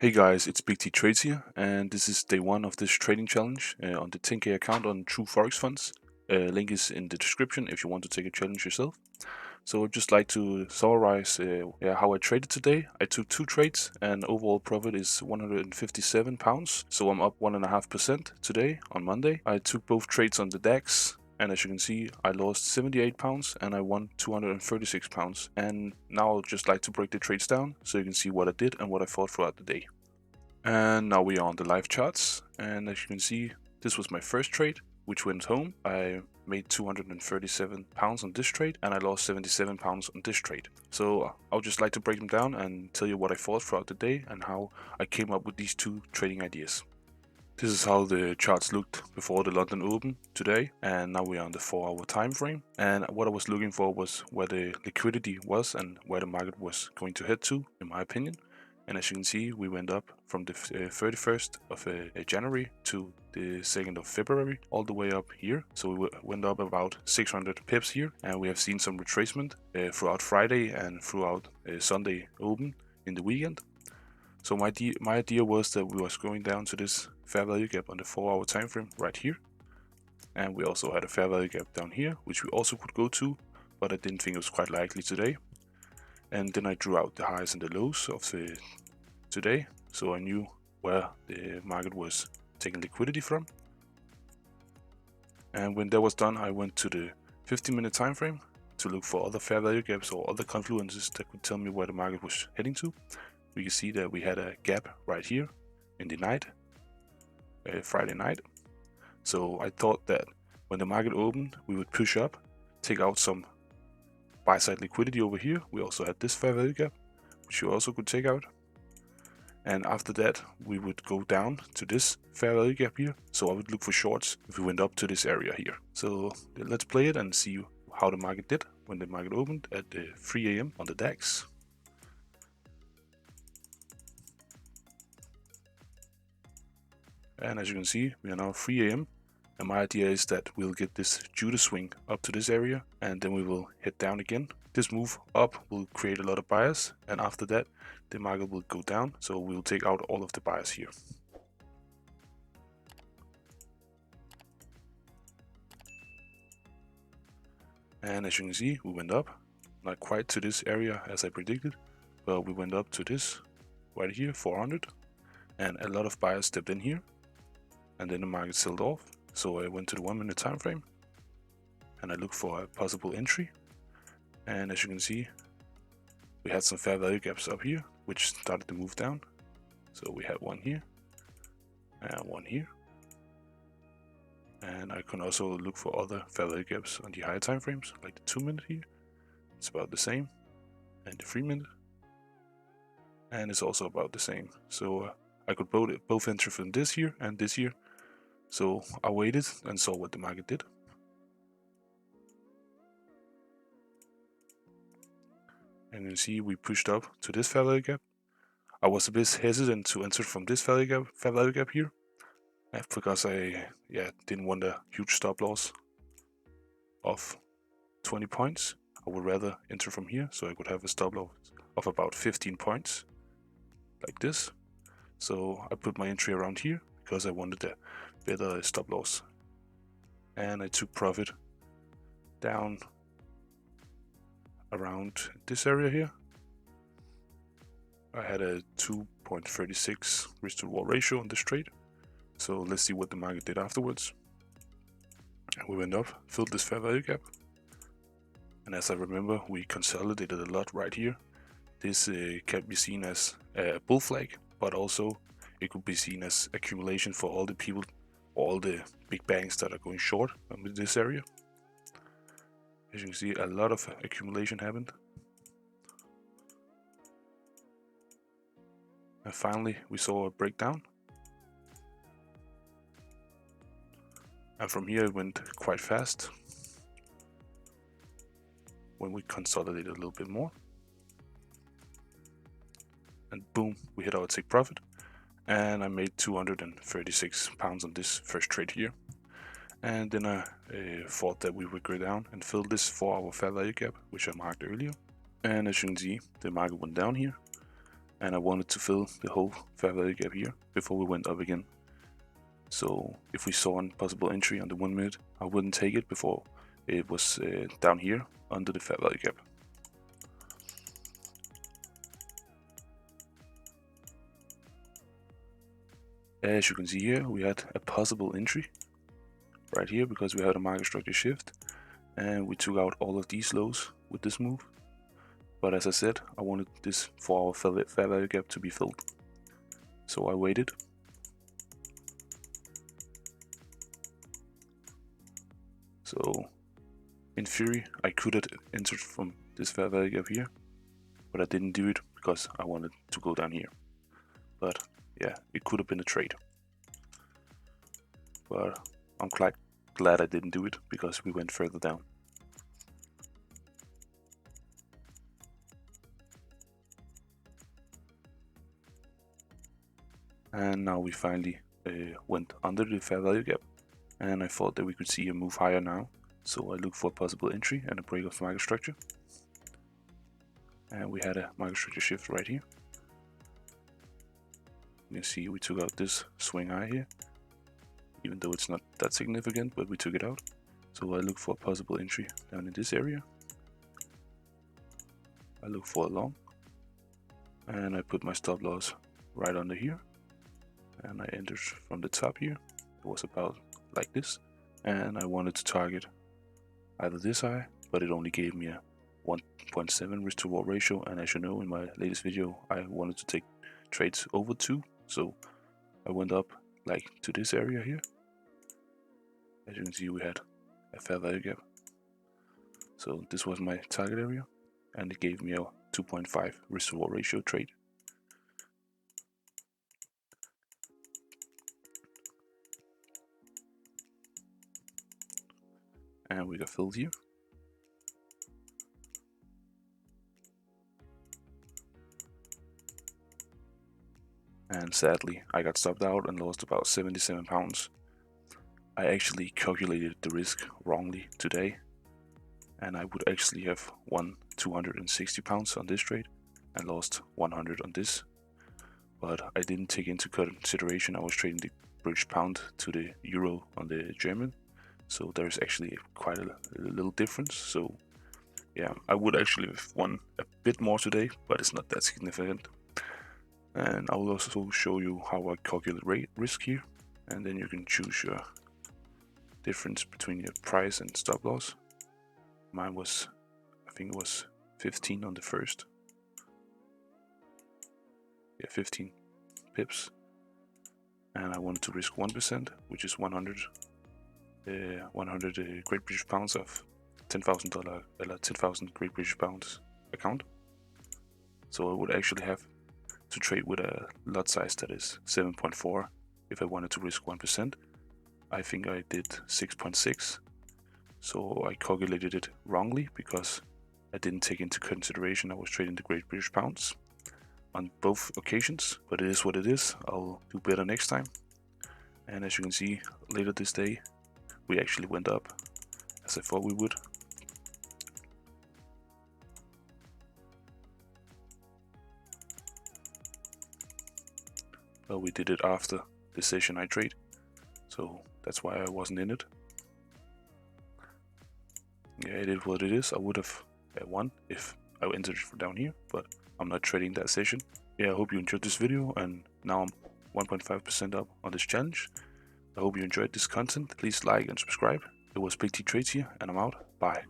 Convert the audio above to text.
Hey guys, it's BigT Trades here, and this is day one of this trading challenge on the 10K account on True Forex Funds. Link is in the description if you want to take a challenge yourself. So I'd just like to summarize how I traded today. I took 2 trades and overall profit is £157, so I'm up 1.5% today on Monday. I took both trades on the DAX, and as you can see, I lost £78 and I won £236. And now I'd just like to break the trades down so you can see what I did and what I thought throughout the day. And now we are on the live charts, and as you can see, this was my first trade, which went home. I made £237 on this trade, and I lost £77 on this trade. So I'll just like to break them down and tell you what I thought throughout the day and how I came up with these 2 trading ideas. This is how the charts looked before the London Open today, and now we are on the 4-hour time frame. And what I was looking for was where the liquidity was and where the market was going to head to, in my opinion. And as you can see, we went up from the 31st of January to the 2nd of February, all the way up here. So we went up about 600 pips here, and we have seen some retracement throughout Friday and throughout Sunday Open in the weekend. So my idea was that we was going down to this fair value gap on the 4-hour time frame right here. And we also had a fair value gap down here, which we also could go to, but I didn't think it was quite likely today. And then I drew out the highs and the lows of the today, so I knew where the market was taking liquidity from. And when that was done, I went to the 15-minute time frame to look for other fair value gaps or other confluences that could tell me where the market was heading to. We can see that we had a gap right here in the night, Friday night. So I thought that when the market opened, we would push up, take out some buy-side liquidity over here. We also had this fair value gap, which you also could take out. And after that, we would go down to this fair value gap here. So I would look for shorts if we went up to this area here. So let's play it and see how the market did when the market opened at 3 AM on the DAX. And as you can see, we are now 3 AM. And my idea is that we'll get this Judas swing up to this area, and then we will head down again. This move up will create a lot of buyers, and after that, the market will go down. So we'll take out all of the buyers here. And as you can see, we went up, not quite to this area as I predicted, but we went up to this right here, 400, and a lot of buyers stepped in here, and then the market sold off. So I went to the 1-minute time frame and I looked for a possible entry, and as you can see, we had some fair value gaps up here which started to move down. So we had one here and one here, and I can also look for other fair value gaps on the higher time frames, like the 2-minute here. It's about the same, and the 3-minute, and it's also about the same. So I could both enter from this here and this here. So I waited and saw what the market did. And you see we pushed up to this fair value gap. I was a bit hesitant to enter from this fair value gap here, because I didn't want a huge stop loss of 20 points. I would rather enter from here so I could have a stop loss of about 15 points, like this. So I put my entry around here because I wanted a better stop loss, and I took profit down around this area here. I had a 2.36 risk to reward ratio on this trade. So let's see what the market did afterwards. And we went up, filled this fair value gap, and as I remember, we consolidated a lot right here. This can be seen as a bull flag, but also it could be seen as accumulation for all the people, all the big banks that are going short in this area. As you can see, a lot of accumulation happened. And finally, we saw a breakdown. And from here, it went quite fast when we consolidated a little bit more. And boom, we hit our take profit. And I made £236 on this first trade here. And then I thought that we would go down and fill this 4-hour fair value gap, which I marked earlier. And as you can see, the market went down here. and I wanted to fill the whole fair value gap here before we went up again. So if we saw a possible entry on the 1 minute, I wouldn't take it before it was down here under the fair value gap. As you can see here, we had a possible entry right here because we had a market structure shift, and we took out all of these lows with this move. But as I said, I wanted this for our fair value gap to be filled. So I waited. So in theory, I could have entered from this fair value gap here, but I didn't do it because I wanted to go down here. But yeah, it could have been a trade. But I'm quite glad I didn't do it because we went further down. And now we finally went under the fair value gap, and I thought that we could see a move higher now. So I looked for a possible entry and a break of the market structure, and we had a market structure shift right here. You can see we took out this swing high here, even though it's not that significant, but we took it out. So I look for a possible entry down in this area. I look for a long, and I put my stop loss right under here, and I entered from the top here. It was about like this, and I wanted to target either this high, but it only gave me a 1.7 risk to reward ratio, and as you know, in my latest video I wanted to take trades over 2, so I went up like to this area here. As you can see, we had a fair value gap, so this was my target area, and it gave me a 2.5 risk to reward ratio trade. And we got filled here. And sadly, I got stopped out and lost about 77 pounds. I actually calculated the risk wrongly today, and I would actually have won 260 pounds on this trade and lost 100 on this. But I didn't take into consideration I was trading the British pound to the euro on the German, so there's actually quite a little difference. So yeah, I would actually have won a bit more today, but it's not that significant. And I will also show you how I calculate risk here, and then you can choose your difference between your price and stop loss. Mine was, I think it was 15 on the first. Yeah, 15 pips. And I wanted to risk 1%, which is 100 Great British Pounds of $10,000, 10,000 Great British Pounds account. So I would actually have to trade with a lot size that is 7.4 if I wanted to risk 1%. I think I did 6.6, so I calculated it wrongly because I didn't take into consideration I was trading the Great British Pounds on both occasions, but it is what it is. I'll do better next time. And as you can see, later this day we actually went up as I thought we would. But we did it after the session I trade, so that's why I wasn't in it. Yeah, it is what it is. I would have won if I entered down here, but I'm not trading that session. Yeah, I hope you enjoyed this video, and now I'm 1.5% up on this challenge. I hope you enjoyed this content. Please like and subscribe. It was BigT Trades here, and I'm out. Bye.